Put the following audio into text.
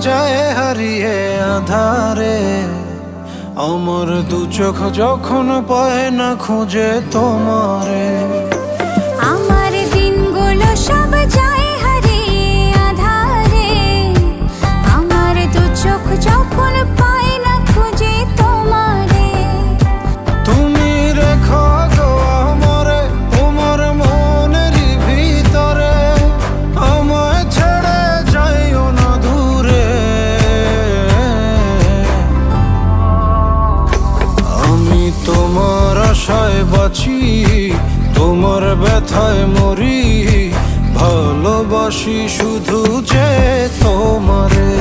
যায় হারিয়ে আধারে। আমার দু চোখ যখন পায় না খুঁজে তোমারে। আমার দিনগুলো সব যায় হারিয়ে আধারে। আমার দু চোখ যখন পায় না খুঁজে তোমারে। তুমি রেখো গো আমারে তোমার মনেরই ভিতরে, আমায় ছেড়ে যাইও না দূরে। আমি তোমার আশায় বাঁচি, তোমার ব্যথায় মরি, ভালোবাসি শুধু যে তোমারে।